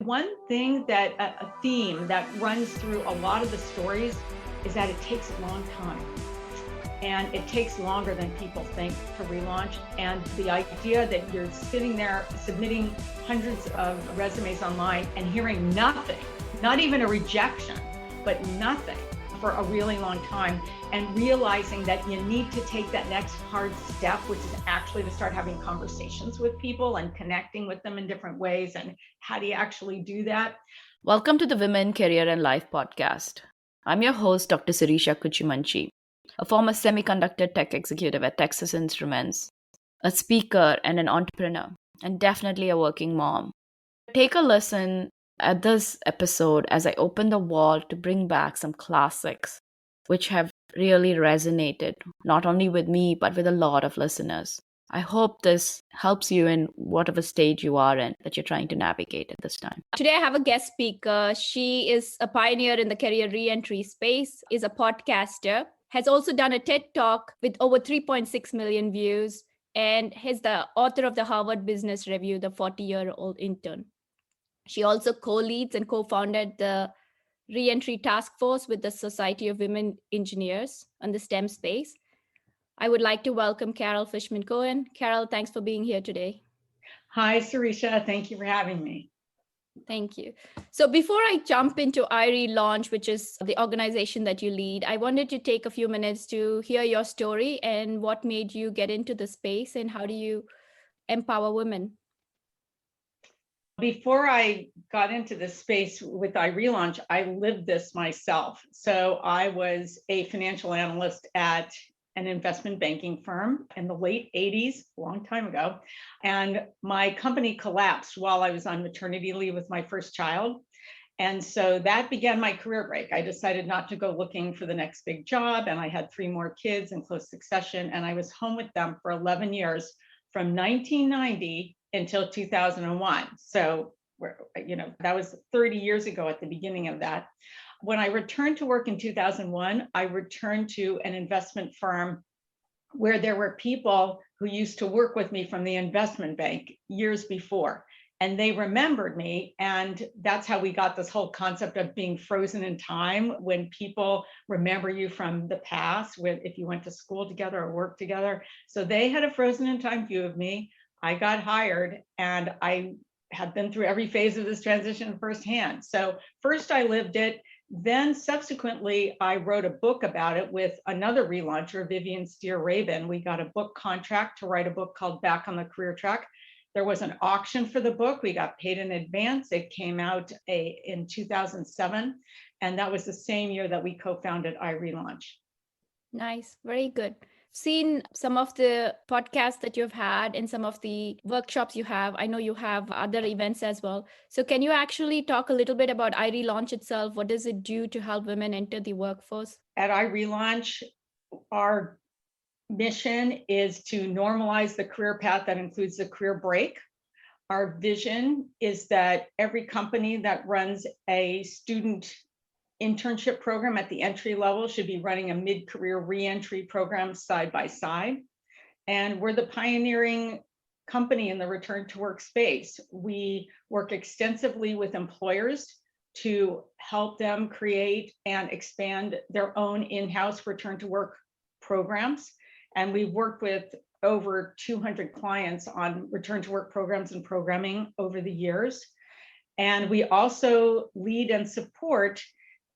One thing that a theme that runs through a lot of the stories is that it takes a long time. And it takes longer than people think to relaunch. And the idea that you're sitting there submitting hundreds of resumes online and hearing nothing, not even a rejection, but nothing for a really long time, and realizing that you need to take that next hard step, which is actually to start having conversations with people and connecting with them in different ways. And how do you actually do that? Welcome to the Women, Career and Life podcast. I'm your host, Dr. Sirisha Kuchimanchi, a former semiconductor tech executive at Texas Instruments, a speaker and an entrepreneur, and definitely a working mom. Take a listen at this episode as I open the vault to bring back some classics which have really resonated, not only with me, but with a lot of listeners. I hope this helps you in whatever stage you are in that you're trying to navigate at this time. Today, I have a guest speaker. She is a pioneer in the career reentry space, is a podcaster, has also done a TED Talk with over 3.6 million views, and is the author of the Harvard Business Review, The 40-Year-Old Intern. She also co-leads and co-founded the Reentry Task Force with the Society of Women Engineers on the STEM space. I would like to welcome Carol Fishman Cohen. Carol, thanks for being here today. Hi, Sirisha. Thank you for having me. Thank you. So before I jump into iRelaunch, which is the organization that you lead, I wanted to take a few minutes to hear your story and what made you get into the space and how do you empower women? Before I got into this space with iRelaunch, I lived this myself. So I was a financial analyst at an investment banking firm in the late 80s, a long time ago. And my company collapsed while I was on maternity leave with my first child. And so that began my career break. I decided not to go looking for the next big job. And I had 3 more kids in close succession. And I was home with them for 11 years from 1990 until 2001. So, that was 30 years ago at the beginning of that. When I returned to work in 2001, I returned to an investment firm where there were people who used to work with me from the investment bank years before. And they remembered me. And that's how we got this whole concept of being frozen in time, when people remember you from the past, if you went to school together or worked together. So they had a frozen in time view of me. I got hired, and I have been through every phase of this transition firsthand. So first I lived it. Then subsequently, I wrote a book about it with another relauncher, Vivian Steer-Rabin. We got a book contract to write a book called Back on the Career Track. There was an auction for the book. We got paid in advance. It came out in 2007. And that was the same year that we co-founded iRelaunch. Nice. Very good. Seen some of the podcasts that you've had and some of the workshops you have. I know you have other events as well. So can you actually talk a little bit about iRelaunch itself? What does it do to help women enter the workforce? At iRelaunch, our mission is to normalize the career path that includes the career break. Our vision is that every company that runs a student internship program at the entry level should be running a mid-career reentry program side by side. And we're the pioneering company in the return to work space. We work extensively with employers to help them create and expand their own in-house return to work programs. And we've worked with over 200 clients on return to work programs and programming over the years. And we also lead and support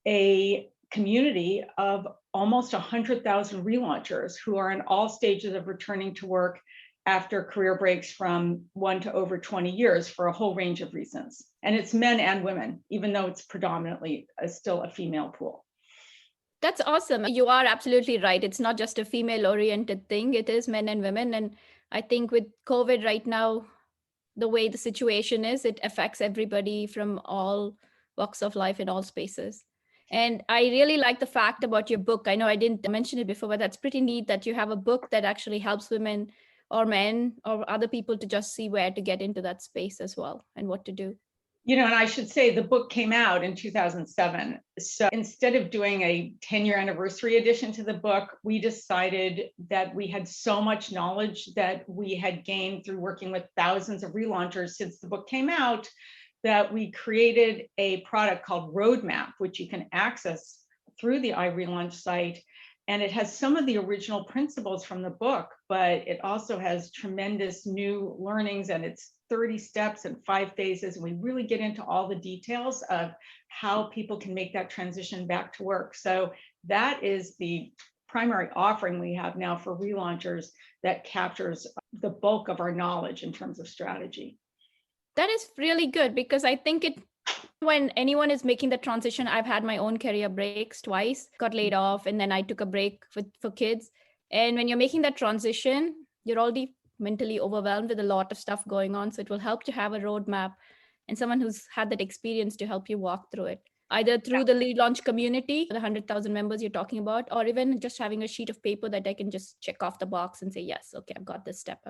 a community of almost 100,000 relaunchers who are in all stages of returning to work after career breaks from 1 to over 20 years for a whole range of reasons. And it's men and women, even though it's predominantly still a female pool. That's awesome. You are absolutely right. It's not just a female-oriented thing. It is men and women. And I think with COVID right now, the way the situation is, it affects everybody from all walks of life in all spaces. And I really like the fact about your book. I know I didn't mention it before, but that's pretty neat that you have a book that actually helps women or men or other people to just see where to get into that space as well and what to do. And I should say the book came out in 2007. So instead of doing a 10-year anniversary edition to the book, we decided that we had so much knowledge that we had gained through working with thousands of relaunchers since the book came out, that we created a product called Roadmap, which you can access through the iRelaunch site. And it has some of the original principles from the book, but it also has tremendous new learnings, and it's 30 steps and 5 phases. And we really get into all the details of how people can make that transition back to work. So that is the primary offering we have now for relaunchers that captures the bulk of our knowledge in terms of strategy. That is really good, because I think when anyone is making the transition, I've had my own career breaks twice, got laid off, and then I took a break for kids. And when you're making that transition, you're already mentally overwhelmed with a lot of stuff going on. So it will help to have a roadmap and someone who's had that experience to help you walk through it, either through the relaunch community, the 100,000 members you're talking about, or even just having a sheet of paper that I can just check off the box and say, yes, okay, I've got this step.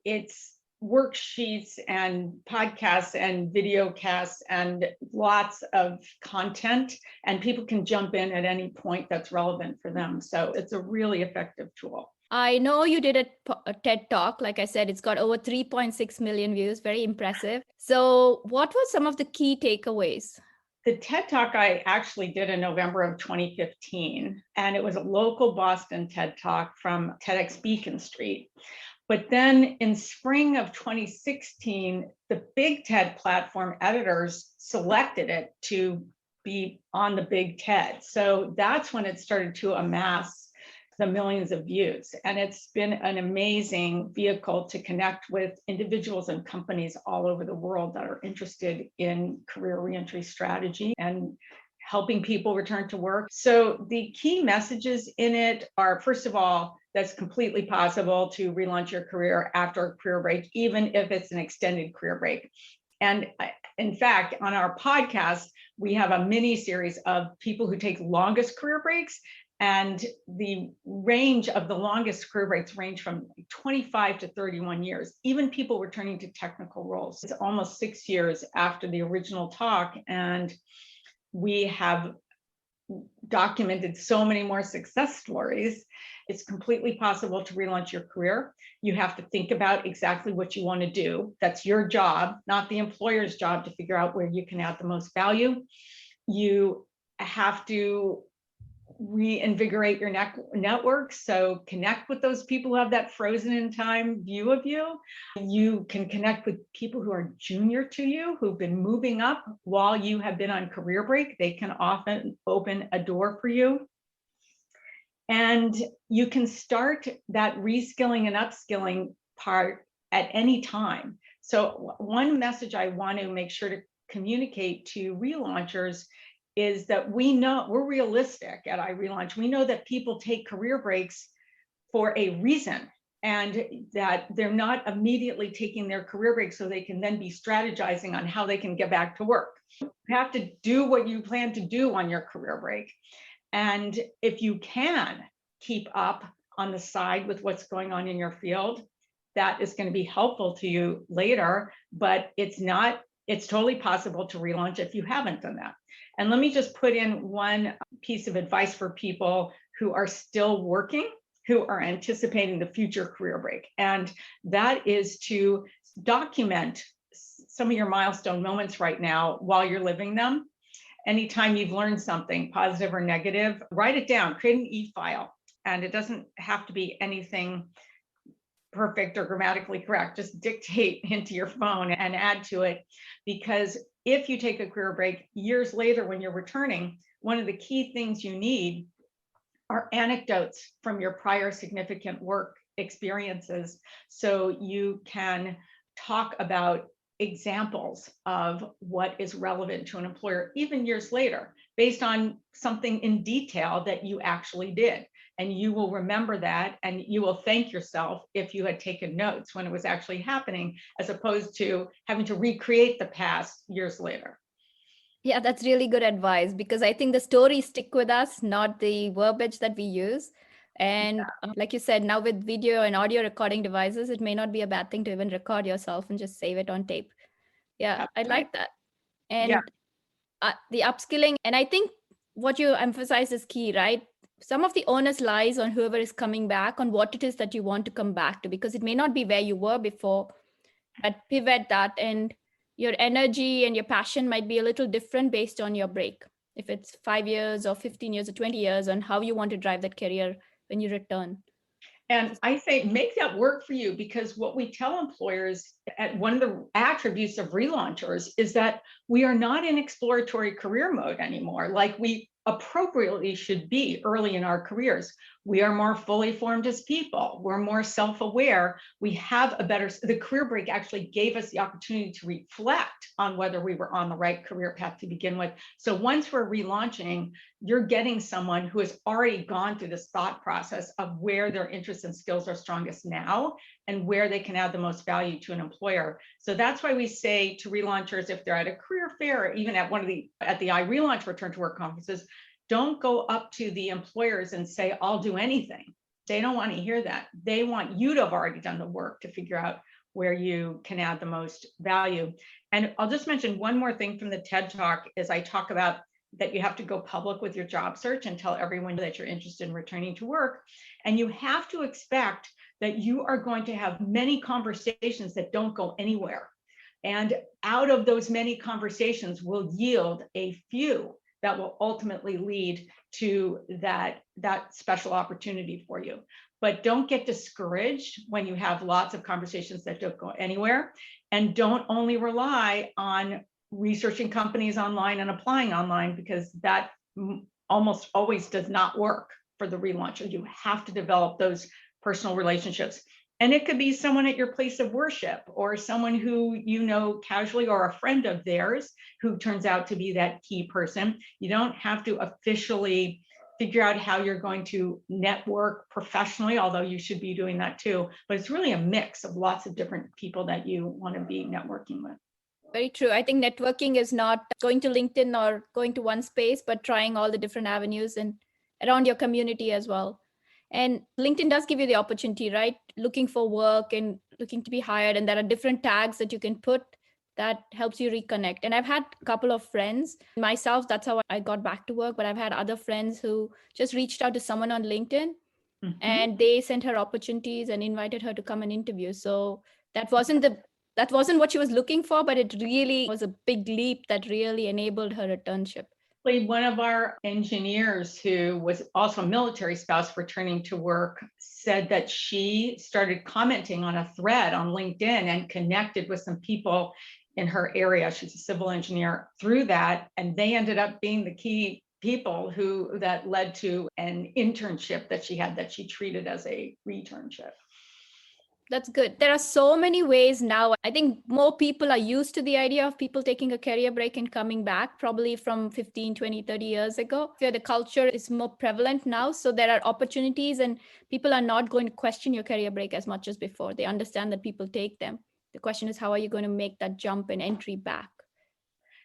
It's worksheets and podcasts and video casts and lots of content, and people can jump in at any point that's relevant for them. So it's a really effective tool. I know you did a TED Talk. Like I said, it's got over 3.6 million views. Very impressive. So what were some of the key takeaways? The TED Talk I actually did in November of 2015, and it was a local Boston TED Talk from TEDx Beacon Street. But then in spring of 2016, the big TED platform editors selected it to be on the big TED. So that's when it started to amass the millions of views. And it's been an amazing vehicle to connect with individuals and companies all over the world that are interested in career reentry strategy and helping people return to work. So the key messages in it are, first of all, that's completely possible to relaunch your career after a career break, even if it's an extended career break. And in fact, on our podcast, we have a mini series of people who take longest career breaks. And the range of the longest career breaks range from 25 to 31 years, even people returning to technical roles. It's almost 6 years after the original talk. And we have documented so many more success stories. It's completely possible to relaunch your career. You have to think about exactly what you want to do. That's your job, not the employer's job, to figure out where you can add the most value. You have to reinvigorate your network. So connect with those people who have that frozen in time view of you. You can connect with people who are junior to you, who've been moving up while you have been on career break. They can often open a door for you. And you can start that reskilling and upskilling part at any time. So one message I want to make sure to communicate to relaunchers is that we know, we're realistic at iRelaunch. We know that people take career breaks for a reason, and that they're not immediately taking their career break so they can then be strategizing on how they can get back to work. You have to do what you plan to do on your career break. And if you can keep up on the side with what's going on in your field, that is going to be helpful to you later, but it's totally possible to relaunch if you haven't done that. And let me just put in one piece of advice for people who are still working, who are anticipating the future career break. And that is to document some of your milestone moments right now while you're living them. Anytime you've learned something, positive or negative, write it down, create an e-file. And it doesn't have to be anything perfect or grammatically correct. Just dictate into your phone and add to it. Because if you take a career break years later when you're returning, one of the key things you need are anecdotes from your prior significant work experiences, so you can talk about examples of what is relevant to an employer even years later, based on something in detail that you actually did. And you will remember that, and you will thank yourself if you had taken notes when it was actually happening, as opposed to having to recreate the past years later. Yeah, that's really good advice, because I think the stories stick with us, not the verbiage that we use. And like you said, now with video and audio recording devices, it may not be a bad thing to even record yourself and just save it on tape. Yeah, That's I right. like that. And the upskilling, and I think what you emphasize is key, right? Some of the onus lies on whoever is coming back on what it is that you want to come back to, because it may not be where you were before, but pivot that and your energy and your passion might be a little different based on your break. If it's 5 years or 15 years or 20 years on how you want to drive that career when you return. And I say, make that work for you, because what we tell employers, at one of the attributes of relaunchers is that we are not in exploratory career mode anymore, like we appropriately should be early in our careers. We are more fully formed as people. We're more self-aware. We have the career break actually gave us the opportunity to reflect on whether we were on the right career path to begin with. So once we're relaunching, you're getting someone who has already gone through this thought process of where their interests and skills are strongest now and where they can add the most value to an employer. So that's why we say to relaunchers, if they're at a career fair or even at the iRelaunch return to work conferences, don't go up to the employers and say, I'll do anything. They don't want to hear that. They want you to have already done the work to figure out where you can add the most value. And I'll just mention one more thing from the TED Talk is I talk about that you have to go public with your job search and tell everyone that you're interested in returning to work. And you have to expect that you are going to have many conversations that don't go anywhere. And out of those many conversations will yield a few that will ultimately lead to that special opportunity for you. But don't get discouraged when you have lots of conversations that don't go anywhere. And don't only rely on researching companies online and applying online, because that almost always does not work for the relauncher. You have to develop those personal relationships. And it could be someone at your place of worship or someone who you know casually or a friend of theirs who turns out to be that key person. You don't have to officially figure out how you're going to network professionally, although you should be doing that too. But it's really a mix of lots of different people that you want to be networking with. Very true. I think networking is not going to LinkedIn or going to one space, but trying all the different avenues and around your community as well. And LinkedIn does give you the opportunity, right? Looking for work and looking to be hired. And there are different tags that you can put that helps you reconnect. And I've had a couple of friends myself, that's how I got back to work. But I've had other friends who just reached out to someone on LinkedIn and they sent her opportunities and invited her to come and interview. So that wasn't what she was looking for, but it really was a big leap that really enabled her returnship. One of our engineers who was also a military spouse returning to work said that she started commenting on a thread on LinkedIn and connected with some people in her area. She's a civil engineer through that. And they ended up being the key people that led to an internship that she had that she treated as a returnship. That's good. There are so many ways now. I think more people are used to the idea of people taking a career break and coming back, probably from 15, 20, 30 years ago. Where the culture is more prevalent now. So there are opportunities and people are not going to question your career break as much as before. They understand that people take them. The question is, how are you going to make that jump and entry back?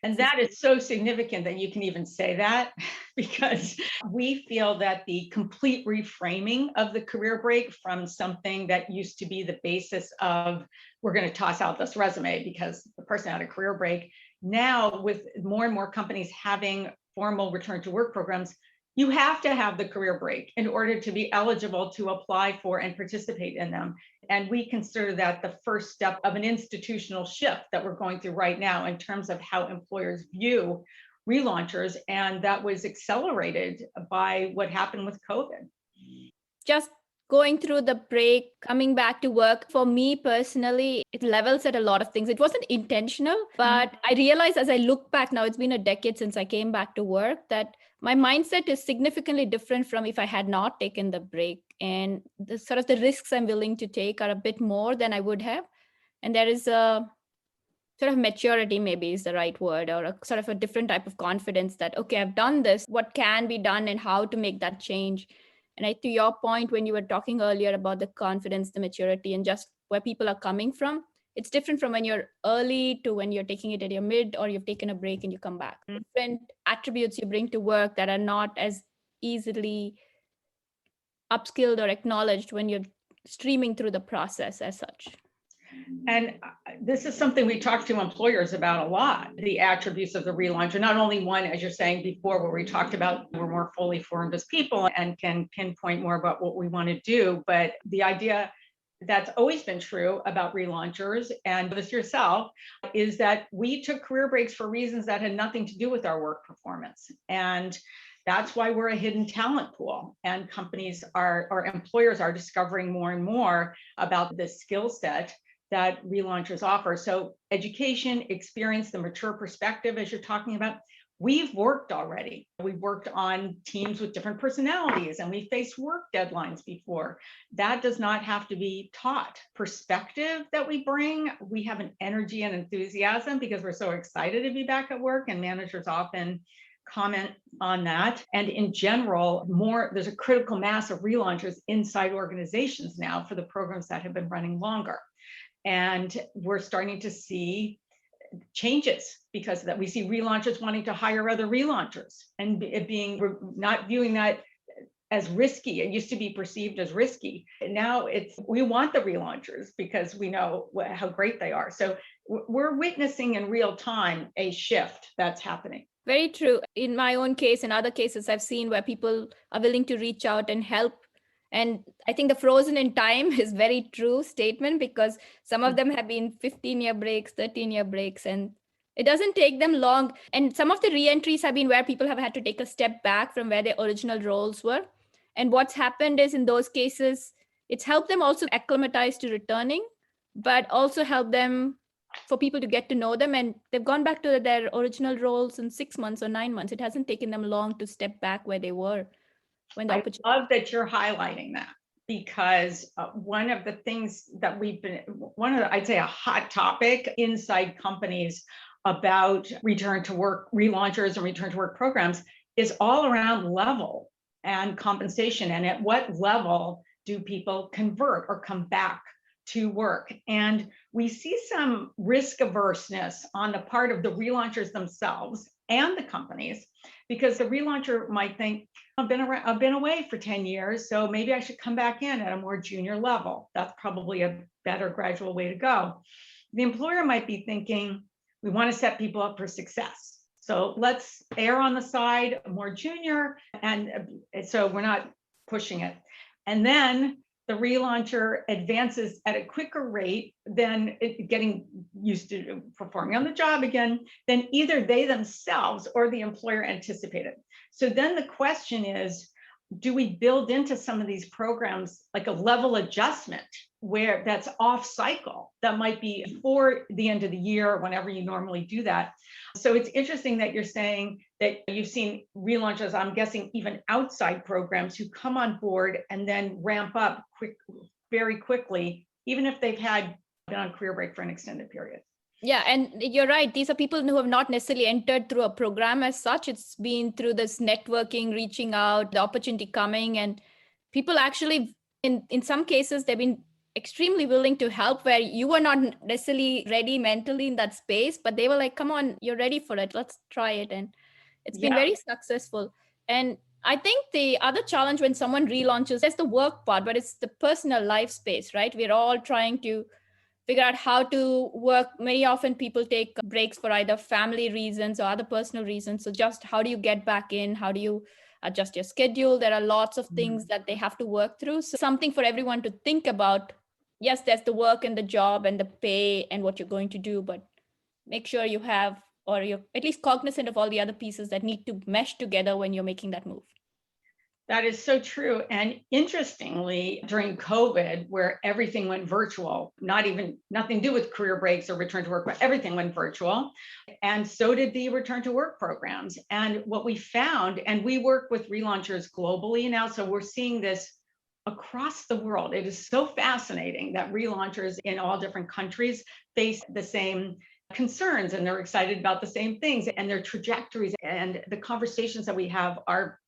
And that is so significant that you can even say that, because we feel that the complete reframing of the career break from something that used to be the basis of, we're going to toss out this resume because the person had a career break. Now, with more and more companies having formal return to work programs, you have to have the career break in order to be eligible to apply for and participate in them. And we consider that the first step of an institutional shift that we're going through right now in terms of how employers view relaunchers. And that was accelerated by what happened with COVID. Just going through the break, coming back to work, for me personally, it levels at a lot of things. It wasn't intentional, but I realized as I look back now, it's been a decade since I came back to work, that my mindset is significantly different from if I had not taken the break. And the sort of the risks I'm willing to take are a bit more than I would have. And there is a sort of maturity, maybe is the right word, or a sort of a different type of confidence that, okay, I've done this, what can be done and how to make that change. And to your point, when you were talking earlier about the confidence, the maturity, and just where people are coming from, it's different from when you're early to when you're taking it at your mid or you've taken a break and you come back. Different attributes you bring to work that are not as easily upskilled or acknowledged when you're streaming through the process as such. And this is something we talk to employers about a lot, the attributes of the relauncher, not only one, as you're saying before, where we talked about we're more fully formed as people and can pinpoint more about what we want to do, but the idea that's always been true about relaunchers, and this yourself, is that we took career breaks for reasons that had nothing to do with our work performance. And that's why we're a hidden talent pool. And companies are, or employers are discovering more and more about the skill set that relaunchers offer. So education, experience, the mature perspective, as you're talking about, we've worked already. We've worked on teams with different personalities, and we faced work deadlines before. That does not have to be taught. Perspective that we bring, we have an energy and enthusiasm because we're so excited to be back at work, and managers often comment on that. And in general, there's a critical mass of relaunchers inside organizations now for the programs that have been running longer. And we're starting to see changes because of that. We see relaunchers wanting to hire other relaunchers and not viewing that as risky. It used to be perceived as risky. Now we want the relaunchers because we know how great they are. So we're witnessing in real time a shift that's happening. Very true. In my own case and other cases I've seen where people are willing to reach out and help. And I think the frozen in time is very true statement, because some of them have been 15-year breaks, 13-year breaks, and it doesn't take them long. And some of the re-entries have been where people have had to take a step back from where their original roles were. And what's happened is in those cases, it's helped them also acclimatize to returning, but also help them for people to get to know them. And they've gone back to their original roles in 6 months or 9 months. It hasn't taken them long to step back where they were. I love that you're highlighting that, because one of the things that I'd say a hot topic inside companies about return to work relaunchers and return to work programs is all around level and compensation. And at what level do people convert or come back to work? And we see some risk averseness on the part of the relaunchers themselves and the companies, because the relauncher might think, I've been away for 10 years, so maybe I should come back in at a more junior level. That's probably a better gradual way to go. The employer might be thinking, we want to set people up for success, so let's err on the side more junior, and so we're not pushing it. And then the relauncher advances at a quicker rate than getting used to performing on the job again than either they themselves or the employer anticipated. So then the question is, do we build into some of these programs like a level adjustment where that's off cycle, that might be before the end of the year or whenever you normally do that? So it's interesting that you're saying that you've seen relaunchers, I'm guessing even outside programs, who come on board and then ramp up very quickly, even if they've been on career break for an extended period. Yeah, and you're right. These are people who have not necessarily entered through a program as such. It's been through this networking, reaching out, the opportunity coming, and people actually, in some cases, they've been extremely willing to help where you were not necessarily ready mentally in that space, but they were like, come on, you're ready for it. Let's try it. And it's been very successful. And I think the other challenge when someone relaunches, there's the work part, but it's the personal life space, right? We're all trying to figure out how to work. Very often people take breaks for either family reasons or other personal reasons. So just how do you get back in? How do you adjust your schedule? There are lots of things that they have to work through. So something for everyone to think about. Yes, there's the work and the job and the pay and what you're going to do, but make sure you have, or you're at least cognizant of all the other pieces that need to mesh together when you're making that move. That is so true. And interestingly, during COVID, where everything went virtual, nothing to do with career breaks or return to work, but everything went virtual. And so did the return to work programs. And what we found, and we work with relaunchers globally now, so we're seeing this across the world. It is so fascinating that relaunchers in all different countries face the same concerns, and they're excited about the same things, and their trajectories and the conversations that we have are,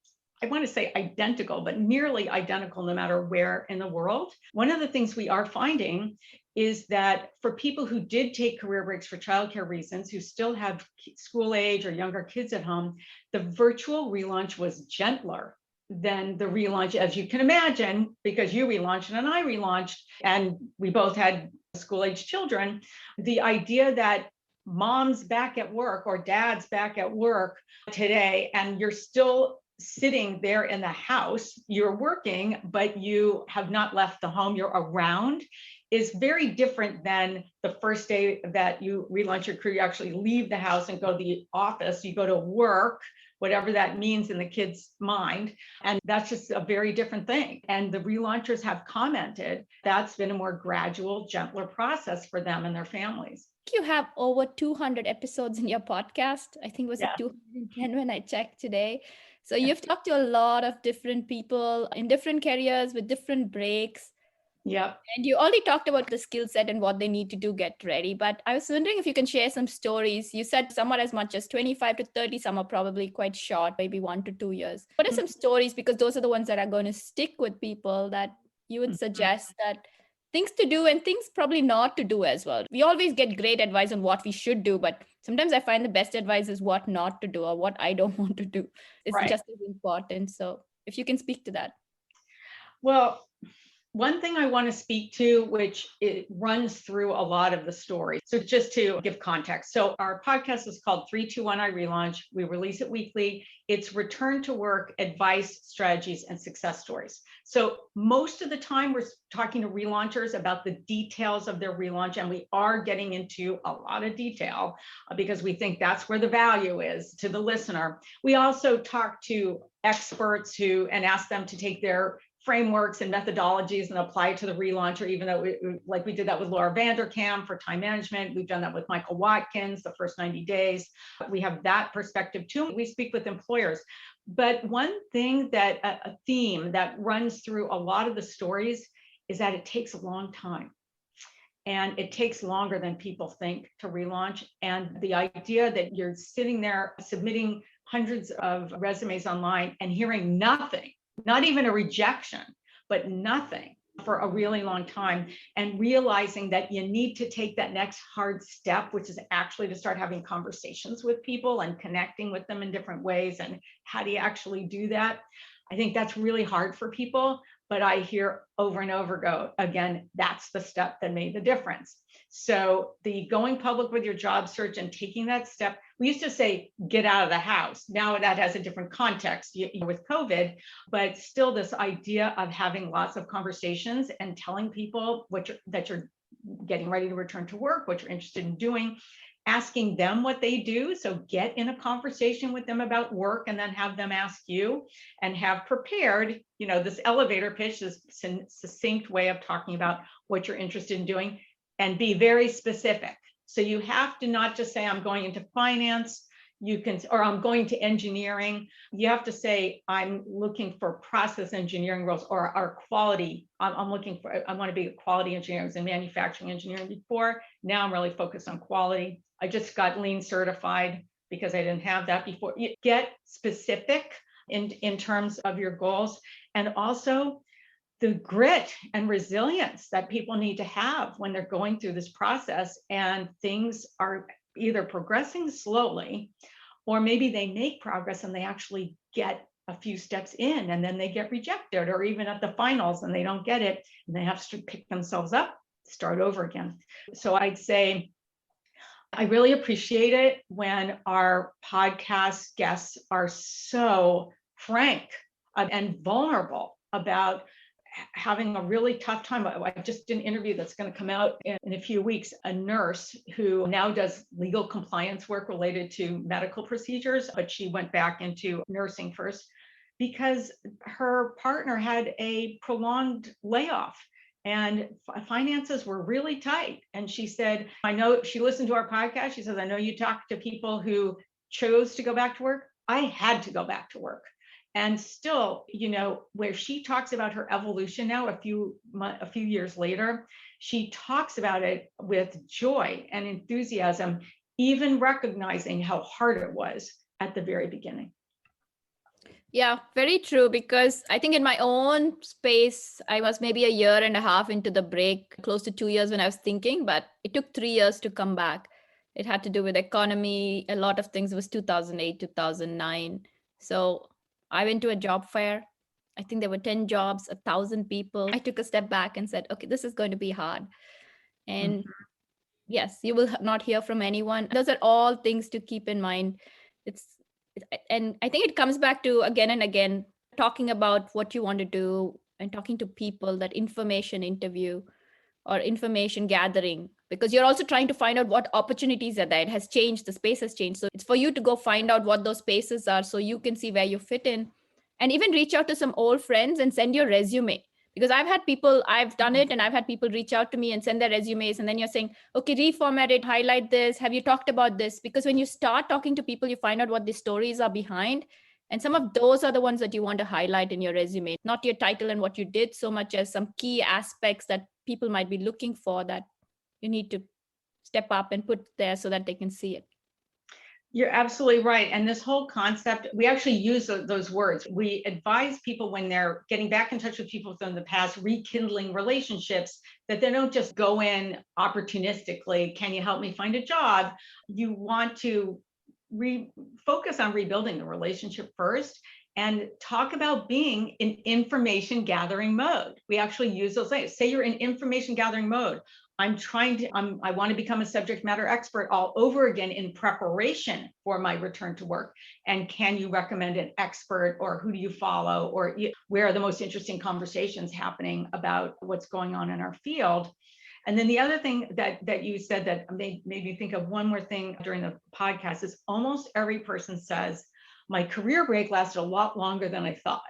I want to say identical, but nearly identical no matter where in the world. One of the things we are finding is that for people who did take career breaks for childcare reasons, who still have school age or younger kids at home, the virtual relaunch was gentler than the relaunch, as you can imagine, because you relaunched and I relaunched, and we both had school age children. The idea that mom's back at work or dad's back at work today, and you're still sitting there in the house, you're working, but you have not left the home, you're around, is very different than the first day that you relaunch your career. You actually leave the house and go to the office, you go to work, whatever that means in the kid's mind. And that's just a very different thing. And the relaunchers have commented that's been a more gradual, gentler process for them and their families. You have over 200 episodes in your podcast. I think it was 210 when I checked today. So you've talked to a lot of different people in different careers with different breaks. Yep. And you already talked about the skill set and what they need to do, get ready. But I was wondering if you can share some stories. You said some are as much as 25 to 30, some are probably quite short, maybe 1 to 2 years. What are some stories? Because those are the ones that are going to stick with people that you would suggest that things to do and things probably not to do as well. We always get great advice on what we should do, but sometimes I find the best advice is what not to do or what I don't want to do. It's just as important. So if you can speak to that. Well, one thing I want to speak to, which it runs through a lot of the story. So just to give context. So our podcast is called 321 iRelaunch. We release it weekly. It's return to work, advice, strategies, and success stories. So most of the time we're talking to relaunchers about the details of their relaunch, and we are getting into a lot of detail because we think that's where the value is to the listener. We also talk to experts and ask them to take their frameworks and methodologies and apply it to the relauncher, even though we did that with Laura Vanderkam for time management. We've done that with Michael Watkins, the first 90 days. We have that perspective too. We speak with employers. But one thing that a theme that runs through a lot of the stories is that it takes a long time. And it takes longer than people think to relaunch. And the idea that you're sitting there submitting hundreds of resumes online and hearing nothing, not even a rejection, but nothing for a really long time, and realizing that you need to take that next hard step, which is actually to start having conversations with people and connecting with them in different ways. And how do you actually do that? I think that's really hard for people, but I hear over and over again, that's the step that made the difference. So the going public with your job search and taking that step, we used to say, get out of the house. Now that has a different context with COVID, but still this idea of having lots of conversations and telling people that you're getting ready to return to work, what you're interested in doing, asking them what they do. So get in a conversation with them about work and then have them ask you, and have prepared, this elevator pitch, this succinct way of talking about what you're interested in doing, and be very specific. So you have to not just say, I'm going into finance, or I'm going to engineering. You have to say, I'm looking for process engineering roles, or quality. I want to be a quality engineer. I was in manufacturing engineering before. Now I'm really focused on quality. I just got lean certified because I didn't have that before. You get specific in terms of your goals, and also the grit and resilience that people need to have when they're going through this process and things are either progressing slowly, or maybe they make progress and they actually get a few steps in and then they get rejected, or even at the finals and they don't get it and they have to pick themselves up, start over again. So I'd say I really appreciate it when our podcast guests are so frank and vulnerable about having a really tough time. I just did an interview that's going to come out in a few weeks, a nurse who now does legal compliance work related to medical procedures, but she went back into nursing first because her partner had a prolonged layoff and finances were really tight. And she said, I know, she listened to our podcast. She says, I know you talk to people who chose to go back to work. I had to go back to work. And still, where she talks about her evolution now, a few years later, she talks about it with joy and enthusiasm, even recognizing how hard it was at the very beginning. Yeah, very true. Because I think in my own space, I was maybe a year and a half into the break, close to 2 years when I was thinking, but it took 3 years to come back. It had to do with economy. A lot of things. It was 2008, 2009. So I went to a job fair. I think there were 10 jobs, 1,000 people. I took a step back and said, okay, this is going to be hard. And yes, you will not hear from anyone. Those are all things to keep in mind. It's And I think it comes back to again and again talking about what you want to do and talking to people, that information interview or information gathering, because you're also trying to find out what opportunities are there. It has changed, the space has changed. So it's for you to go find out what those spaces are so you can see where you fit in, and even reach out to some old friends and send your resume. Because I've done it, and I've had people reach out to me and send their resumes. And then you're saying, okay, reformat it, highlight this. Have you talked about this? Because when you start talking to people, you find out what the stories are behind. And some of those are the ones that you want to highlight in your resume, not your title and what you did so much as some key aspects that people might be looking for that you need to step up and put there so that they can see it. You're absolutely right. And this whole concept, we actually use those words. We advise people when they're getting back in touch with people from the past, rekindling relationships, that they don't just go in opportunistically. Can you help me find a job? You want to focus on rebuilding the relationship first and talk about being in information gathering mode. We actually use those things. Say you're in information gathering mode. I want to become a subject matter expert all over again in preparation for my return to work. And can you recommend an expert, or who do you follow, or where are the most interesting conversations happening about what's going on in our field? And then the other thing that you said that made me think of one more thing during the podcast is almost every person says, my career break lasted a lot longer than I thought.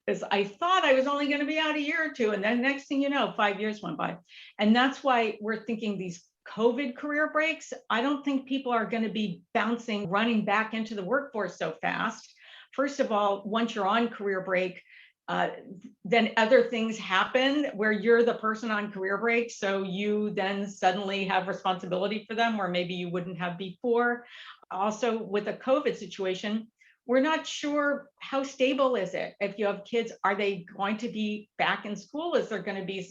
Because I thought I was only going to be out a year or two. And then next thing you know, 5 years went by. And that's why we're thinking these COVID career breaks, I don't think people are going to be running back into the workforce so fast. First of all, once you're on career break, then other things happen where you're the person on career break. So you then suddenly have responsibility for them where maybe you wouldn't have before. Also with a COVID situation, we're not sure how stable is it. If you have kids, are they going to be back in school? Is there going to be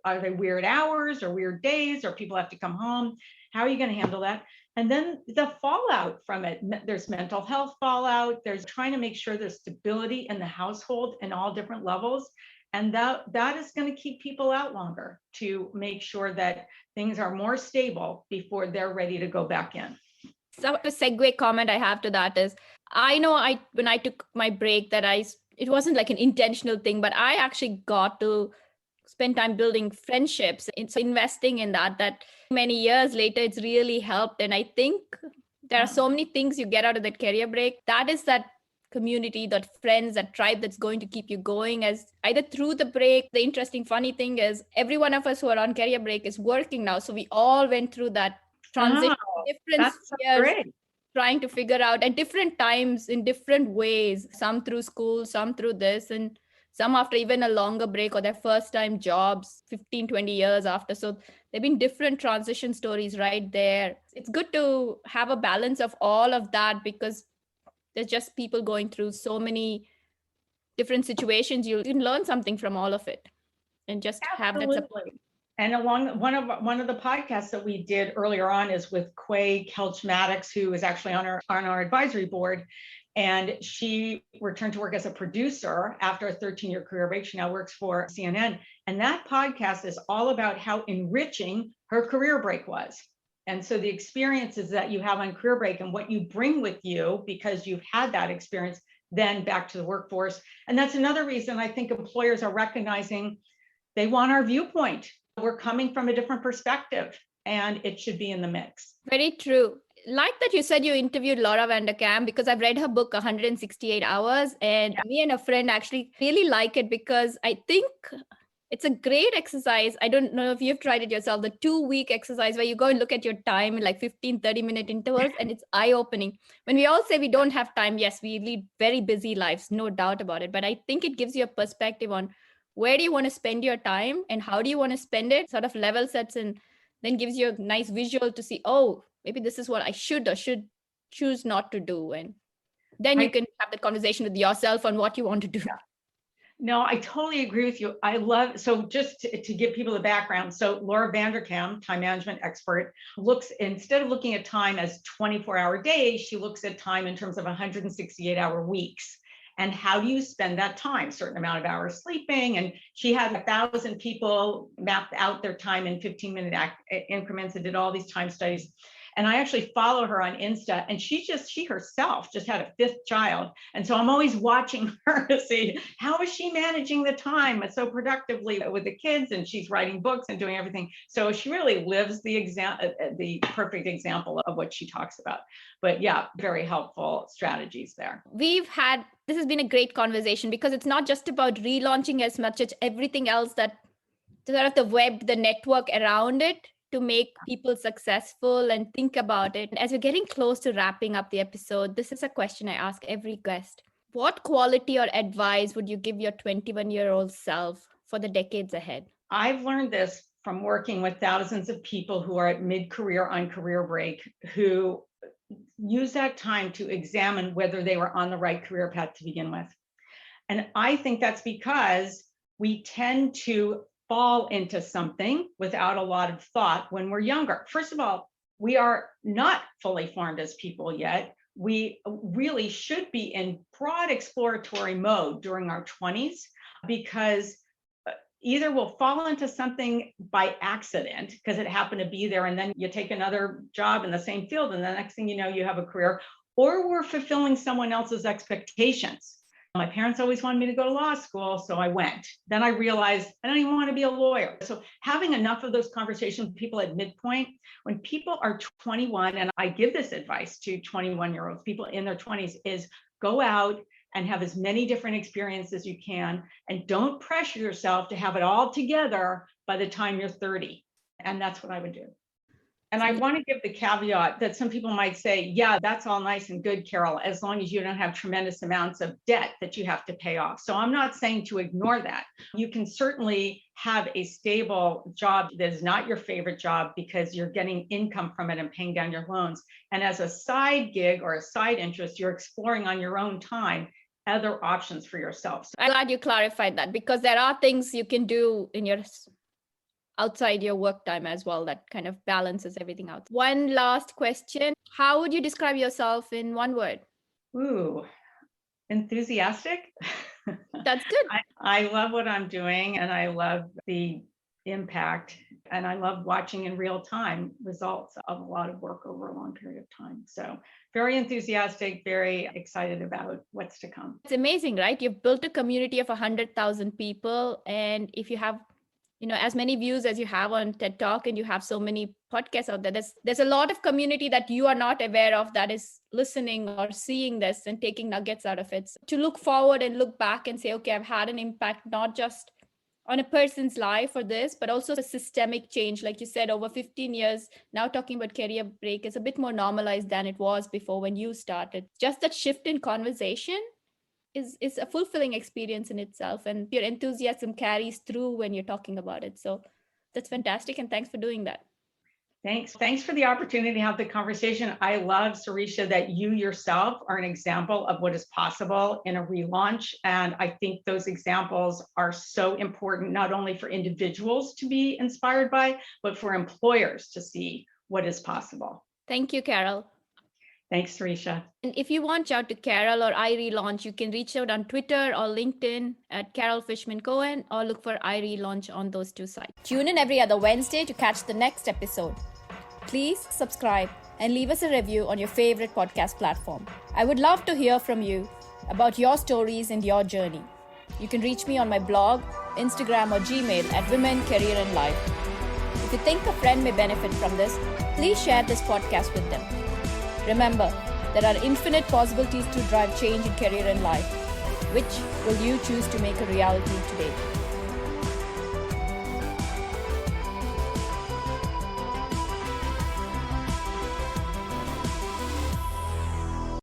are they weird hours or weird days, or people have to come home? How are you going to handle that? And then the fallout from it, there's mental health fallout. There's trying to make sure there's stability in the household in all different levels. And that is going to keep people out longer, to make sure that things are more stable before they're ready to go back in. So a segue comment I have to that is, I know when I took my break that it wasn't like an intentional thing, but I actually got to spend time building friendships. It's investing in that many years later, it's really helped. And I think there are so many things you get out of that career break. That is that community, that friends, that tribe that's going to keep you going as either through the break. The interesting, funny thing is every one of us who are on career break is working now. So we all went through that transition, different years, trying to figure out at different times in different ways, some through school, some through this, and some after even a longer break or their first time jobs 15, 20 years after. So there've been different transition stories right there. It's good to have a balance of all of that, because there's just people going through so many different situations. You can learn something from all of it and just have that support. And along one of the podcasts that we did earlier on is with Quay Kelch-Maddox, who is actually on our advisory board. And she returned to work as a producer after a 13-year career break. She now works for CNN. And that podcast is all about how enriching her career break was. And so the experiences that you have on career break and what you bring with you because you've had that experience, then back to the workforce. And that's another reason I think employers are recognizing they want our viewpoint. We're coming from a different perspective, and it should be in the mix. Very true. Like that you said you interviewed Laura Vanderkam, because I've read her book 168 Hours, and me and a friend actually really like it because I think it's a great exercise. I don't know if you've tried it yourself, the 2-week exercise where you go and look at your time in like 15, 30-minute intervals, and it's eye-opening. When we all say we don't have time, yes, we lead very busy lives, no doubt about it. But I think it gives you a perspective on where do you want to spend your time and how do you want to spend it, sort of level sets, and then gives you a nice visual to see, oh, maybe this is what I should or should choose not to do. And then you can have the conversation with yourself on what you want to do. No, I totally agree with you. So just to give people the background. So Laura Vanderkam, time management expert, instead of looking at time as 24-hour days, she looks at time in terms of 168-hour weeks. And how do you spend that time? Certain amount of hours sleeping. And she had 1,000 people map out their time in 15-minute increments and did all these time studies. And I actually follow her on Insta, and she herself just had a 5th child. And so I'm always watching her to see how is she managing the time so productively with the kids, and she's writing books and doing everything. So she really lives the perfect example of what she talks about. But yeah, very helpful strategies there. This has been a great conversation, because it's not just about relaunching as much as everything else that sort of the web, the network around it to make people successful and think about it. As we're getting close to wrapping up the episode, this is a question I ask every guest. What quality or advice would you give your 21-year-old self for the decades ahead? I've learned this from working with thousands of people who are at mid-career, on career break, who use that time to examine whether they were on the right career path to begin with. And I think that's because we tend to fall into something without a lot of thought when we're younger. First of all, we are not fully formed as people yet. We really should be in broad exploratory mode during our 20s, because either we'll fall into something by accident because it happened to be there, and then you take another job in the same field, and the next thing you know, you have a career, or we're fulfilling someone else's expectations. My parents always wanted me to go to law school, so I went. Then I realized I don't even want to be a lawyer. So having enough of those conversations with people at midpoint, when people are 21, and I give this advice to 21-year-olds, people in their 20s, is go out and have as many different experiences as you can, and don't pressure yourself to have it all together by the time you're 30. And that's what I would do. And I want to give the caveat that some people might say, yeah, that's all nice and good, Carol, as long as you don't have tremendous amounts of debt that you have to pay off. So I'm not saying to ignore that. You can certainly have a stable job that is not your favorite job because you're getting income from it and paying down your loans. And as a side gig or a side interest, you're exploring on your own time other options for yourself. So I'm glad you clarified that, because there are things you can do in your outside your work time as well that kind of balances everything out. One last question. How would you describe yourself in one word? Ooh, enthusiastic. That's good. I love what I'm doing, and I love the impact, and I love watching in real time results of a lot of work over a long period of time. So very enthusiastic, very excited about what's to come. It's amazing, right? You've built a community of 100,000 people, and if you have as many views as you have on TED Talk, and you have so many podcasts out there, there's a lot of community that you are not aware of that is listening or seeing this and taking nuggets out of it. So to look forward and look back and say, okay, I've had an impact, not just on a person's life or this, but also a systemic change. Like you said, over 15 years, now talking about career break is a bit more normalized than it was before when you started. Just that shift in conversation is a fulfilling experience in itself, and your enthusiasm carries through when you're talking about it. So that's fantastic, and thanks for doing that. Thanks for the opportunity to have the conversation. I love, Sirisha, that you yourself are an example of what is possible in a relaunch, and I think those examples are so important, not only for individuals to be inspired by, but for employers to see what is possible. Thank you, Carol. Thanks, Sirisha. And if you want to reach out to Carol or iRelaunch, you can reach out on Twitter or LinkedIn at Carol Fishman Cohen, or look for iRelaunch on those two sites. Tune in every other Wednesday to catch the next episode. Please subscribe and leave us a review on your favorite podcast platform. I would love to hear from you about your stories and your journey. You can reach me on my blog, Instagram, or Gmail at Women, Career and Life. If you think a friend may benefit from this, please share this podcast with them. Remember, there are infinite possibilities to drive change in career and life. Which will you choose to make a reality today?